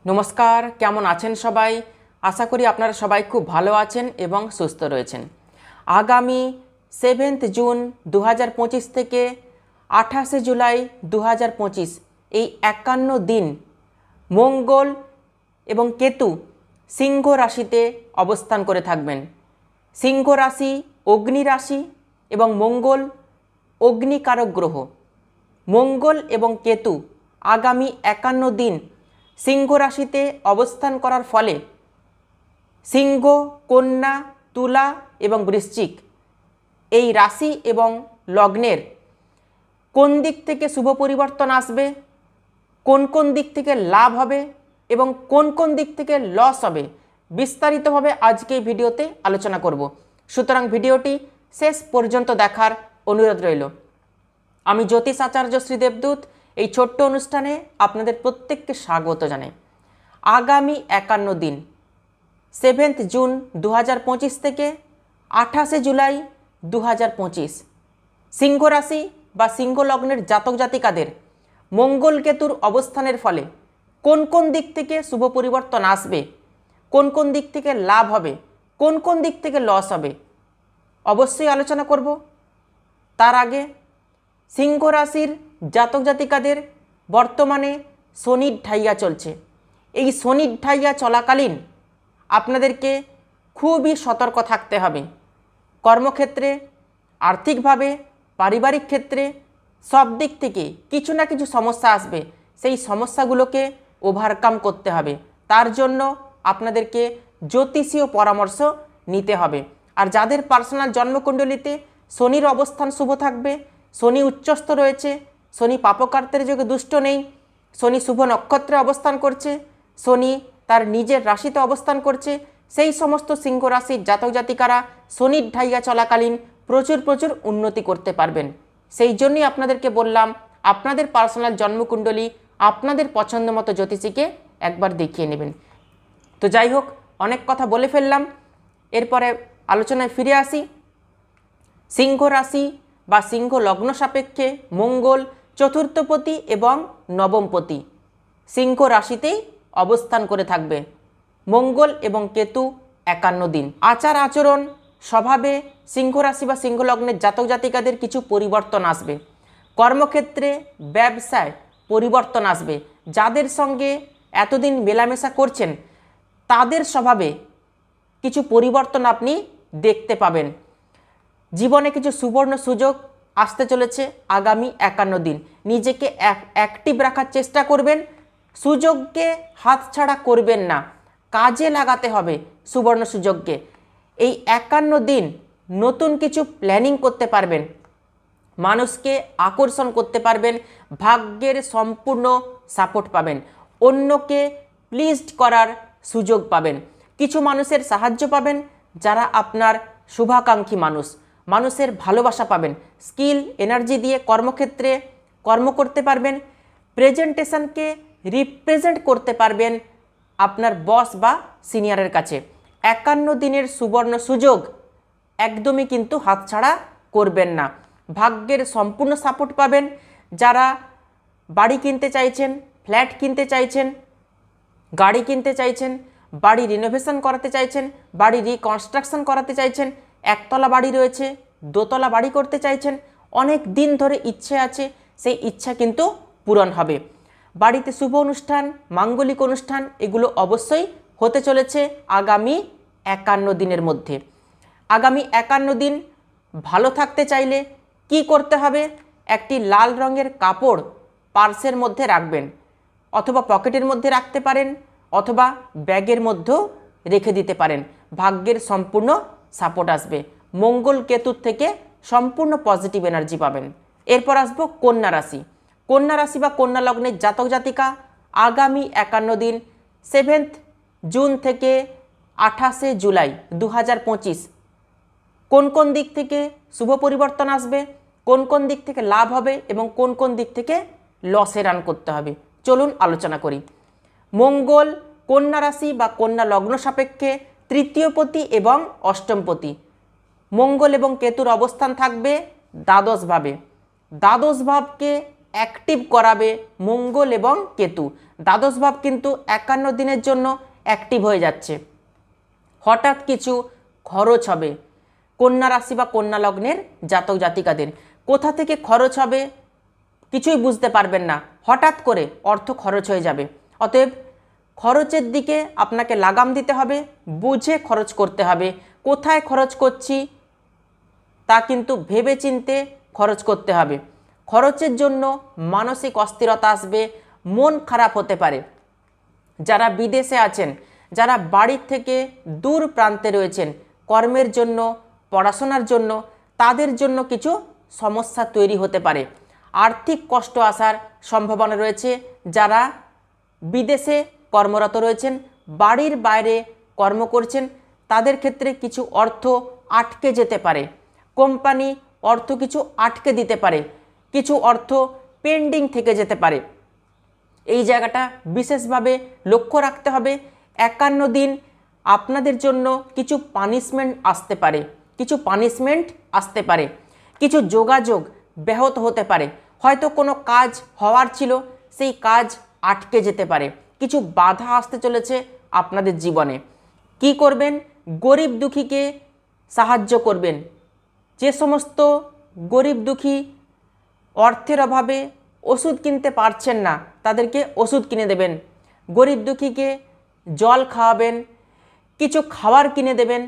নমস্কার, কেমন আছেন সবাই? আশা করি আপনারা সবাই খুব ভালো আছেন এবং সুস্থ রয়েছেন। আগামী 7 জুন 2025 থেকে 28 জুলাই 2025 এই 51 দিন মঙ্গল এবং কেতু সিংহ রাশিতে অবস্থান করে থাকবেন। সিংহ রাশি অগ্নি রাশি এবং মঙ্গল অগ্নিকারক গ্রহ। মঙ্গল এবং কেতু আগামী 51 দিন সিংহ রাশিতে অবস্থান করার ফলে সিংহ, কন্যা, তুলা এবং বৃশ্চিক এই রাশি এবং লগ্নের কোন দিক থেকে শুভ পরিবর্তন আসবে, কোন কোন দিক থেকে লাভ হবে এবং কোন কোন দিক থেকে লস হবে, বিস্তারিতভাবে আজকে এই ভিডিওতে আলোচনা করব। সুতরাং ভিডিওটি শেষ পর্যন্ত দেখার অনুরোধ রইল। আমি জ্যোতিষ আচার্য শ্রী দেবদূত এই ছোট্ট অনুষ্ঠানে আপনাদের প্রত্যেককে স্বাগত জানাই। আগামী 51 দিন 7 জুন 2025 থেকে 28 জুলাই 2025 সিংহ রাশি বা সিংহ লগ্নের জাতক জাতিকাদের মঙ্গল কেতুর অবস্থানের ফলে কোন কোন দিক থেকে শুভ পরিবর্তন আসবে, কোন কোন দিক থেকে লাভ হবে, কোন কোন দিক থেকে লস হবে, অবশ্যই আলোচনা করব। তার আগে সিংহ রাশির জাতক জাতিকাদের বর্তমানে শনির ঢাইয়া চলছে। এই শনির ঢাইয়া চলাকালীন আপনাদেরকে খুবই সতর্ক থাকতে হবে। কর্মক্ষেত্রে, আর্থিকভাবে, পারিবারিক ক্ষেত্রে সব দিক থেকে কিছু না কিছু সমস্যা আসবে। সেই সমস্যাগুলোকে ওভারকাম করতে হবে। তার জন্য আপনাদেরকে জ্যোতিষীয় পরামর্শ নিতে হবে। আর যাদের পার্সোনাল জন্মকুণ্ডলিতে শনির অবস্থান শুভ থাকবে, শনি উচ্চস্থ রয়েছে, শনি পাপকার্তের যোগে দুষ্ট নেই, শনি শুভ নক্ষত্রে অবস্থান করছে, শনি তার নিজের রাশিতে অবস্থান করছে, সেই সমস্ত সিংহ রাশির জাতক জাতিকারা শনির ঢাইয়া চলাকালীন প্রচুর উন্নতি করতে পারবেন। সেই জন্যই আপনাদেরকে বললাম আপনাদের পার্সোনাল জন্মকুণ্ডলী আপনাদের পছন্দ মতো জ্যোতিষীকে একবার দেখিয়ে নেবেন। তো যাই হোক, অনেক কথা বলে ফেললাম, এরপরে আলোচনায় ফিরে আসি। সিংহ রাশি বা সিংহ লগ্ন সাপেক্ষে মঙ্গল চতুর্থপতি এবং নবমপতি সিংহ রাশিতেই অবস্থান করে থাকবে। মঙ্গল এবং কেতু 51 দিন। আচার আচরণ স্বভাবে সিংহ রাশি বা সিংহ লগ্নের জাতক জাতিকাদের কিছু পরিবর্তন আসবে। কর্মক্ষেত্রে, ব্যবসায় পরিবর্তন আসবে। যাদের সঙ্গে এতদিন মেলামেশা করছেন তাদের স্বভাবে কিছু পরিবর্তন আপনি দেখতে পাবেন। জীবনে কিছু সুবর্ণ সুযোগ আসতে চলেছে আগামী 51 দিন। নিজেকে অ্যাক্টিভ রাখার চেষ্টা করবেন, সুযোগকে হাতছাড়া করবেন না, কাজে লাগাতে হবে সুবর্ণ সুযোগকে। এই 51 দিন নতুন কিছু প্ল্যানিং করতে পারবেন, মানুষকে আকর্ষণ করতে পারবেন, ভাগ্যের সম্পূর্ণ সাপোর্ট পাবেন, অন্যকে প্লিজড করার সুযোগ পাবেন, কিছু মানুষের সাহায্য পাবেন যারা আপনার শুভাকাঙ্ক্ষী মানুষ, মানুষের ভালোবাসা পাবেন, স্কিল এনার্জি দিয়ে কর্মক্ষেত্রে কর্ম করতে পারবেন, প্রেজেন্টেশনকে রিপ্রেজেন্ট করতে পারবেন আপনার বস বা সিনিয়রের কাছে। 51 দিনের সুবর্ণ সুযোগ একদমই কিন্তু হাতছাড়া করবেন না। ভাগ্যের সম্পূর্ণ সাপোর্ট পাবেন। যারা বাড়ি কিনতে চাইছেন, ফ্ল্যাট কিনতে চাইছেন, গাড়ি কিনতে চাইছেন, বাড়ি রিনোভেশন করাতে চাইছেন, বাড়ি রিকনস্ট্রাকশন করাতে চাইছেন, একতলা বাড়ি রয়েছে, দোতলা বাড়ি করতে চাইছেন, অনেক দিন ধরে ইচ্ছে আছে, সেই ইচ্ছা কিন্তু পূরণ হবে। বাড়িতে শুভ অনুষ্ঠান, মাঙ্গলিক অনুষ্ঠান এগুলো অবশ্যই হতে চলেছে আগামী 51 দিনের মধ্যে। আগামী 51 দিন ভালো থাকতে চাইলে কি করতে হবে? একটি লাল রঙের কাপড় পার্সের মধ্যে রাখবেন, অথবা পকেটের মধ্যে রাখতে পারেন, অথবা ব্যাগের মধ্যেও রেখে দিতে পারেন। ভাগ্যের সম্পূর্ণ সাপোর্ট আসবে, মঙ্গল কেতুর থেকে সম্পূর্ণ পজিটিভ এনার্জি পাবেন। এরপর আসবো কন্যা রাশি। কন্যা রাশি বা কন্যা লগ্নের জাতক জাতিকা আগামী 51 দিন 7 জুন থেকে 28 জুলাই 2025 কোন কোন দিক থেকে শুভ পরিবর্তন আসবে, কোন কোন দিক থেকে লাভ হবে এবং কোন কোন দিক থেকে লসে রান করতে হবে, চলুন আলোচনা করি। মঙ্গল কন্যা রাশি বা কন্যা লগ্ন সাপেক্ষে তৃতীয়পতি এবং অষ্টমপতি। মঙ্গল এবং কেতুর অবস্থান থাকবে দ্বাদশ ভাবে। দ্বাদশ ভাবকে অ্যাক্টিভ করাবে মঙ্গল এবং কেতু। দ্বাদশ ভাব কিন্তু 51 দিনের জন্য অ্যাক্টিভ হয়ে যাচ্ছে। হঠাৎ কিছু খরচ হবে কন্যা রাশি বা কন্যা লগ্নের জাতক জাতিকাদের। কোথা থেকে খরচ হবে কিছুই বুঝতে পারবেন না, হঠাৎ করে অর্থ খরচ হয়ে যাবে। অতএব খরচের দিকে আপনাকে লাগাম দিতে হবে, বুঝে খরচ করতে হবে। কোথায় খরচ করছি তা কিন্তু ভেবেচিন্তে খরচ করতে হবে। খরচের জন্য মানসিক অস্থিরতা আসবে, মন খারাপ হতে পারে। যারা বিদেশে আছেন, যারা বাড়ির থেকে দূর প্রান্তে রয়েছেন কর্মের জন্য, পড়াশোনার জন্য, তাদের জন্য কিছু সমস্যা তৈরি হতে পারে। আর্থিক কষ্ট আসার সম্ভাবনা রয়েছে। যারা বিদেশে কর্মরত রয়েছেন, বাড়ির বাইরে কর্ম করছেন, তাদের ক্ষেত্রে কিছু অর্থ আটকে যেতে পারে। কোম্পানি অর্থ কিছু আটকে দিতে পারে, কিছু অর্থ পেন্ডিং থেকে যেতে পারে। এই জায়গাটা বিশেষভাবে লক্ষ্য রাখতে হবে। 51 দিন আপনাদের জন্য কিছু পানিশমেন্ট আসতে পারে, কিছু যোগাযোগ ব্যাহত হতে পারে। হয়তো কোনো কাজ হওয়ার ছিল, সেই কাজ আটকে যেতে পারে। কিছু বাধা আসতে চলেছে আপনাদের জীবনে। কি করবেন? গরিব দুঃখীকে সাহায্য করবেন। যে সমস্ত গরিব দুঃখী অর্থের অভাবে ওষুধ কিনতে পারছেন না, তাদেরকে ওষুধ কিনে দেবেন। গরিব দুঃখীকে জল খাওয়াবেন, কিছু খাবার কিনে দেবেন।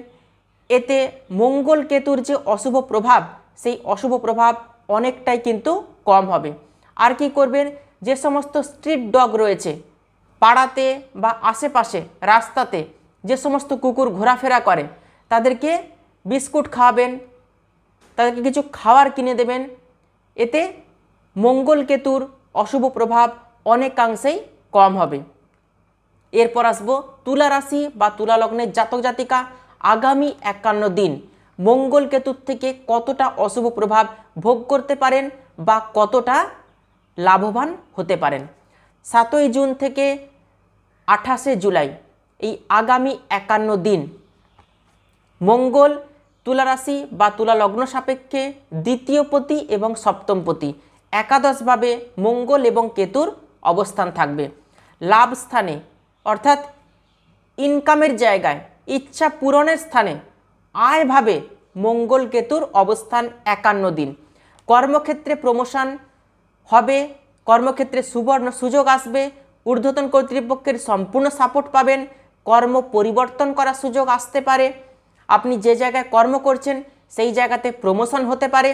এতে মঙ্গল কেতুর যে অশুভ প্রভাব, সেই অশুভ প্রভাব অনেকটাই কিন্তু কম হবে। আর কি করবেন? যে সমস্ত স্ট্রিট ডগ রয়েছে পাড়াতে বা আশেপাশে রাস্তাতে, যে সমস্ত কুকুর ঘোরাফেরা করে, তাদেরকে বিস্কুট খাওয়াবেন, তাদেরকে কিছু খাবার কিনে দেবেন। এতে মঙ্গল কেতুর অশুভ প্রভাব অনেকাংশেই কম হবে। এরপর আসবো তুলা রাশি বা তুলা লগ্নের জাতক জাতিকা। আগামী 51 দিন মঙ্গল কেতুর থেকে কতটা অশুভ প্রভাব ভোগ করতে পারেন বা কতটা লাভবান হতে পারেন। 7 জুন থেকে 28 জুলাই এই আগামী 51 দিন মঙ্গল তুলা রাশি বা তুলা লগ্ন সাপেক্ষে দ্বিতীয় পতি এবং সপ্তম পতি একাদশভাবে মঙ্গল এবং কেতুর অবস্থান থাকবে। লাভ স্থানে অর্থাৎ ইনকামের জায়গায়, ইচ্ছা পূরণের স্থানে আয়ভাবে মঙ্গল কেতুর অবস্থান 51 দিন। কর্মক্ষেত্রে প্রমোশন হবে, কর্মক্ষেত্রে সুবর্ণ সুযোগ আসবে, ঊর্ধ্বতন কর্তৃপক্ষের সম্পূর্ণ সাপোর্ট পাবেন, কর্ম পরিবর্তন করার সুযোগ আসতে পারে। আপনি যে জায়গায় কর্ম করছেন সেই জায়গাতে প্রমোশন হতে পারে,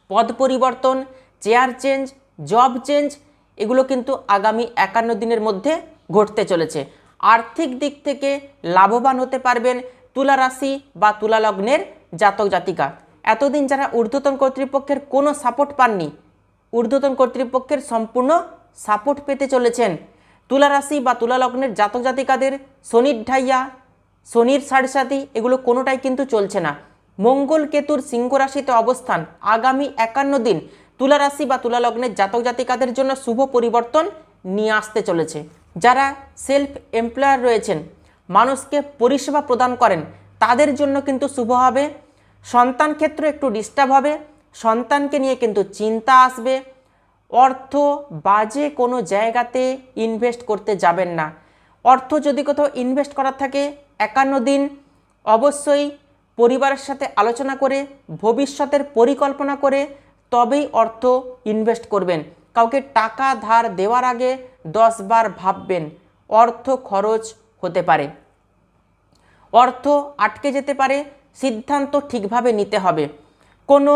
পদ পরিবর্তন, চেয়ার চেঞ্জ, জব চেঞ্জ, এগুলো কিন্তু আগামী 51 দিনের মধ্যে ঘটতে চলেছে। আর্থিক দিক থেকে লাভবান হতে পারবেন তুলা রাশি বা তুলা লগ্নের জাতক জাতিকা। এতদিন যারা ঊর্ধ্বতন কর্তৃপক্ষের কোনো সাপোর্ট পাননি, ঊর্ধ্বতন কর্তৃপক্ষের সম্পূর্ণ সাপোর্ট পেতে চলেছেন। তুলা রাশি বা তুলা লগ্নের জাতক জাতিকাদের শনির ঢাইয়া, শনির সাড়ে এগুলো কোনোটাই কিন্তু চলছে না। মঙ্গল কেতুর সিংহ রাশিতে অবস্থান আগামী 51 দিন তুলা রাশি বা তুলা লগ্নের জাতক জাতিকাদের জন্য শুভ পরিবর্তন নিয়ে আসতে চলেছে। যারা সেলফ এমপ্লয়ার রয়েছেন, মানুষকে পরিষেবা প্রদান করেন, তাদের জন্য কিন্তু শুভ হবে। সন্তান ক্ষেত্র একটু ডিস্টার্ব হবে, সন্তানকে নিয়ে কিন্তু চিন্তা আসবে। অর্থ বাজে কোনো জায়গাতে ইনভেস্ট করতে যাবেন না। অর্থ যদি কোথাও ইনভেস্ট করার থাকে 51 দিন অবশ্যই পরিবারের সাথে আলোচনা করে, ভবিষ্যতের পরিকল্পনা করে তবেই অর্থ ইনভেস্ট করবেন। কাউকে টাকা ধার দেওয়ার আগে 10 বার ভাববেন, অর্থ খরচ হতে পারে, অর্থ আটকে যেতে পারে। সিদ্ধান্ত ঠিকভাবে নিতে হবে। কোনো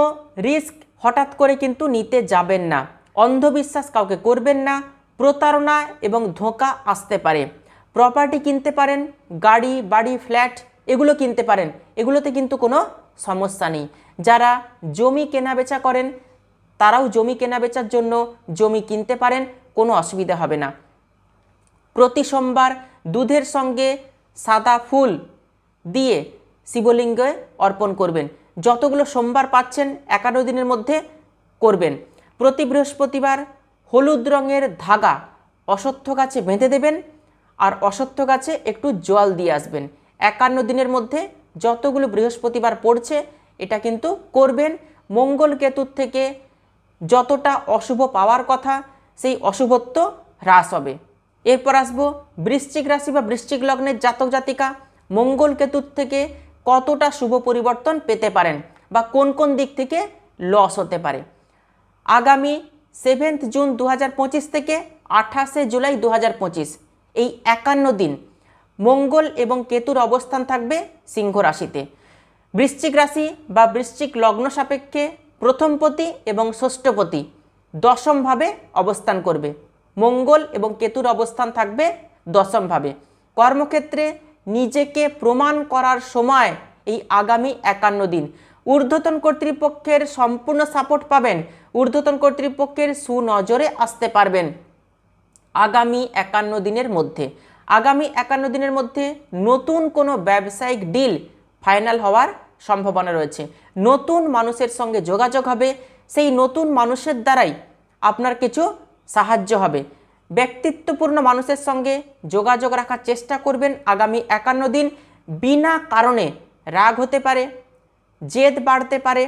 রিস্ক হঠাৎ করে কিন্তু নিতে যাবেন না। অন্ধবিশ্বাস কাউকে করবেন না। প্রতারণা এবং ধোঁকা আসতে পারে। প্রপার্টি কিনতে পারেন, গাড়ি, বাড়ি, ফ্ল্যাট এগুলো কিনতে পারেন, এগুলোতে কিন্তু কোনো সমস্যা নেই। যারা জমি কেনাবেচা করেন তারাও জমি কেনাবেচার জন্য জমি কিনতে পারেন, কোনো অসুবিধা হবে না। প্রতি সোমবার দুধের সঙ্গে সাদা ফুল দিয়ে শিবলিঙ্গে অর্পণ করবেন। যতগুলো সোমবার পাচ্ছেন 51 দিনের মধ্যে করবেন। প্রতি বৃহস্পতিবার হলুদ রঙের ধাগা অশ্বত্থ গাছে বেঁধে দেবেন আর অশ্বত্থ গাছে একটু জল দিয়ে আসবেন। 51 দিনের মধ্যে যতগুলো বৃহস্পতিবার পড়ছে এটা কিন্তু করবেন। মঙ্গল কেতুর থেকে যতটা অশুভ পাওয়ার কথা সেই অশুভত্ব হ্রাস হবে। এরপর আসবো বৃশ্চিক রাশি বা বৃশ্চিক লগ্নের জাতক জাতিকা মঙ্গল কেতুর থেকে কতটা শুভ পরিবর্তন পেতে পারেন বা কোন কোন দিক থেকে লস হতে পারে। আগামী 7 জুন 2025 থেকে 28 জুলাই 2025 এই 51 দিন মঙ্গল এবং কেতুর অবস্থান থাকবে সিংহ রাশিতে। বৃশ্চিক রাশি বা বৃশ্চিক লগ্ন সাপেক্ষে প্রথমপতি এবং ষষ্ঠপতি দশমভাবে অবস্থান করবে। মঙ্গল এবং কেতুর অবস্থান থাকবে দশমভাবে। কর্মক্ষেত্রে নিজেকে প্রমাণ করার সময় এই আগামী 51 দিন। ঊর্ধ্বতন কর্তৃপক্ষের সম্পূর্ণ সাপোর্ট পাবেন, ঊর্ধ্বতন কর্তৃপক্ষের সুনজরে আসতে পারবেন আগামী 51 দিনের মধ্যে। আগামী 51 দিনের মধ্যে নতুন কোনো ব্যবসায়িক ডিল ফাইনাল হওয়ার সম্ভাবনা রয়েছে। নতুন মানুষের সঙ্গে যোগাযোগ হবে, সেই নতুন মানুষের দ্বারাই আপনার কিছু সাহায্য হবে। ব্যক্তিত্বপূর্ণ মানুষের সঙ্গে যোগাযোগ রাখার চেষ্টা করবেন আগামী 51 দিন। বিনা কারণে রাগ হতে পারে, জেদ বাড়তে পারে,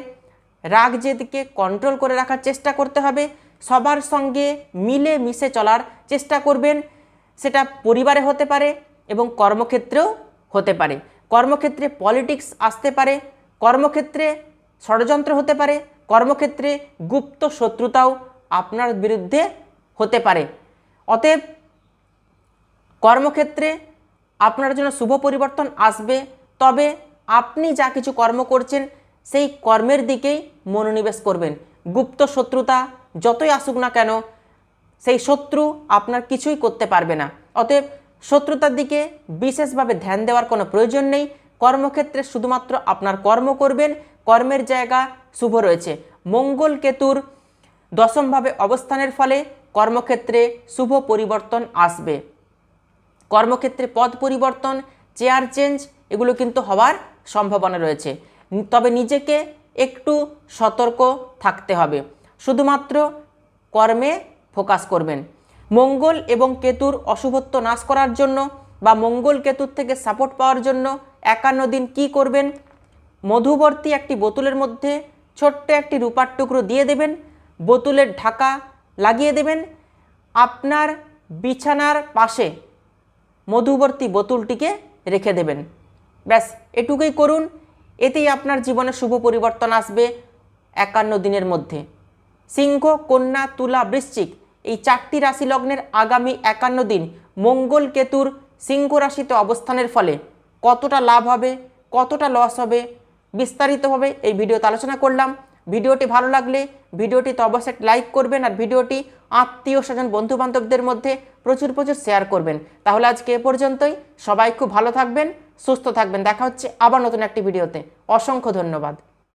রাগ জেদকে কন্ট্রোল করে রাখার চেষ্টা করতে হবে। সবার সঙ্গে মিলে মিশে চলার চেষ্টা করবেন, সেটা পরিবারে হতে পারে এবং কর্মক্ষেত্রেও হতে পারে। কর্মক্ষেত্রে পলিটিক্স আসতে পারে, কর্মক্ষেত্রে ষড়যন্ত্র হতে পারে, কর্মক্ষেত্রে গুপ্ত শত্রুতাও আপনার বিরুদ্ধে হতে পারে। অতএব কর্মক্ষেত্রে আপনার জন্য শুভ পরিবর্তন আসবে, তবে আপনি যা কিছু কর্ম করছেন সেই কর্মের দিকেই মনোনিবেশ করবেন। গুপ্ত শত্রুতা যতই আসুক না কেন সেই শত্রু আপনার কিছুই করতে পারবে না। অতএব শত্রুতার দিকে বিশেষভাবে ধ্যান দেওয়ার কোনো প্রয়োজন নেই। কর্মক্ষেত্রে শুধুমাত্র আপনার কর্ম করবেন, কর্মের জায়গা শুভ রয়েছে। মঙ্গল কেতুর দশমভাবে অবস্থানের ফলে কর্মক্ষেত্রে শুভ পরিবর্তন আসবে। কর্মক্ষেত্রে পদ পরিবর্তন, চেয়ার চেঞ্জ এগুলো কিন্তু হওয়ার সম্ভাবনা রয়েছে। তবে নিজেকে একটু সতর্ক থাকতে হবে, শুধুমাত্র কর্মে ফোকাস করবেন। মঙ্গল এবং কেতুর অশুভত্ব নাশ করার জন্য বা মঙ্গল কেতুর থেকে সাপোর্ট পাওয়ার জন্য 51 দিন কি করবেন? মধুবর্তী একটি বোতলের মধ্যে ছোট্ট একটি রূপার টুকরো দিয়ে দেবেন, বোতলের ঢাকা লাগিয়ে দেবেন, আপনার বিছানার পাশে মধুবর্তী বোতলটিকে রেখে দেবেন। ব্যাস এটুকুই করুন, এতেই আপনার জীবনে শুভ পরিবর্তন আসবে 51 দিনের মধ্যে। সিংহ, কন্যা, তুলা, বৃশ্চিক এই 4টি রাশি লগ্নের আগামী 51 দিন মঙ্গল কেতুর সিংহ রাশিতে অবস্থানের ফলে কতটা লাভ হবে, কতটা লস হবে বিস্তারিতভাবে এই ভিডিওতে আলোচনা করলাম। ভিডিওটি ভালো লাগলে ভিডিওটিতে অবশ্যই লাইক করবেন আর ভিডিওটি আত্মীয় স্বজন বন্ধু বান্ধবদের মধ্যে প্রচুর শেয়ার করবেন। তাহলে আজকে এ পর্যন্তই। সবাই খুব ভালো থাকবেন, সুস্থ থাকবেন। দেখা হচ্ছে আবার নতুন একটি ভিডিওতে। অসংখ্য ধন্যবাদ।